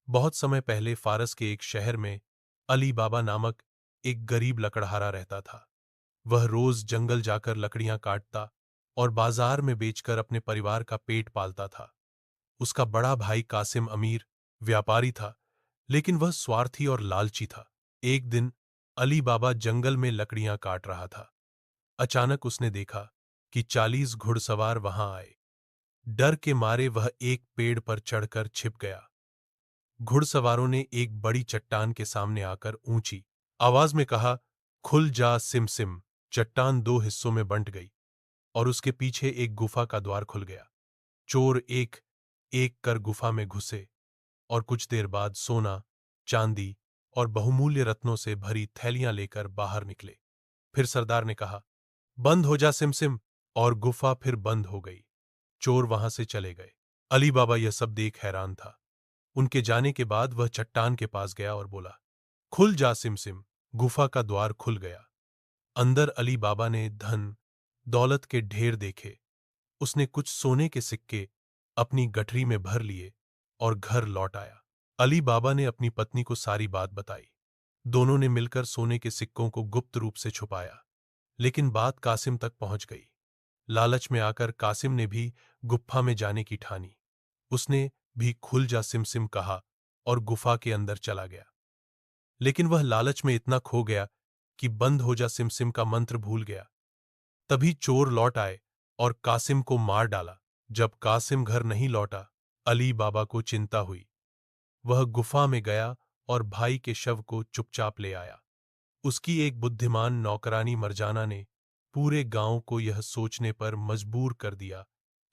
बहुत समय पहले फारस के एक शहर में अली बाबा नामक एक गरीब लकड़हारा रहता था। वह रोज जंगल जाकर लकड़ियां काटता और बाजार में बेचकर अपने परिवार का पेट पालता था। उसका बड़ा भाई कासिम अमीर व्यापारी था, लेकिन वह स्वार्थी और लालची था। एक दिन अली बाबा जंगल में लकड़ियां काट रहा था। अचानक उसने देखा कि 40 घुड़सवार वहां आए। डर के मारे वह एक पेड़ पर चढ़कर छिप गया। घुड़सवारों ने एक बड़ी चट्टान के सामने आकर ऊंची आवाज में कहा, खुल जा सिम सिम। चट्टान दो हिस्सों में बंट गई और उसके पीछे एक गुफा का द्वार खुल गया। चोर एक एक कर गुफा में घुसे और कुछ देर बाद सोना, चांदी और बहुमूल्य रत्नों से भरी थैलियां लेकर बाहर निकले। फिर सरदार ने कहा, बंद हो जा सिमसिम, और गुफा फिर बंद हो गई। चोर वहां से चले गए। अली बाबा यह सब देख हैरान था। उनके जाने के बाद वह चट्टान के पास गया और बोला, खुल जा सिमसिम। गुफा का द्वार खुल गया। अंदर अली बाबा ने धन दौलत के ढेर देखे। उसने कुछ सोने के सिक्के अपनी गठरी में भर लिए और घर लौट आया। अली बाबा ने अपनी पत्नी को सारी बात बताई। दोनों ने मिलकर सोने के सिक्कों को गुप्त रूप से छुपाया, लेकिन बात कासिम तक पहुंच गई। लालच में आकर कासिम ने भी गुफा में जाने की ठानी। उसने भी खुल जा सिमसिम कहा और गुफा के अंदर चला गया। लेकिन वह लालच में इतना खो गया कि बंद हो जा सिमसिम का मंत्र भूल गया। तभी चोर लौट आए और कासिम को मार डाला। जब कासिम घर नहीं लौटा, अली बाबा को चिंता हुई। वह गुफा में गया और भाई के शव को चुपचाप ले आया। उसकी एक बुद्धिमान नौकरानी मरजाना ने पूरे गांव को यह सोचने पर मजबूर कर दिया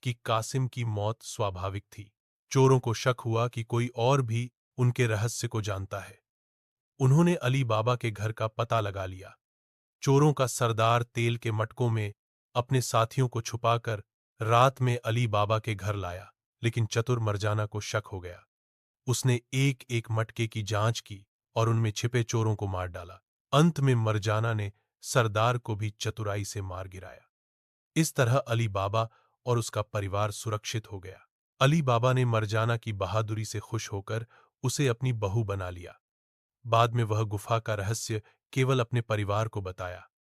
कि कासिम की मौत स्वाभाविक थी। चोरों को शक हुआ कि कोई और भी उनके रहस्य को जानता है। उन्होंने अली बाबा के घर का पता लगा लिया। चोरों का सरदार तेल के मटकों में अपने साथियों को छुपाकर रात में अली बाबा के घर लाया, लेकिन चतुर मरजाना को शक हो गया। उसने एक एक मटके की जांच की और उनमें छिपे चोरों को मार डाला। अंत में मरजाना ने सरदार को भी चतुराई से मार गिराया। इस तरह अली बाबा और उसका परिवार सुरक्षित हो गया। अली बाबा ने मरजाना की बहादुरी से खुश होकर उसे अपनी बहू बना लिया। बाद में वह गुफा का रहस्य केवल अपने परिवार को बताया।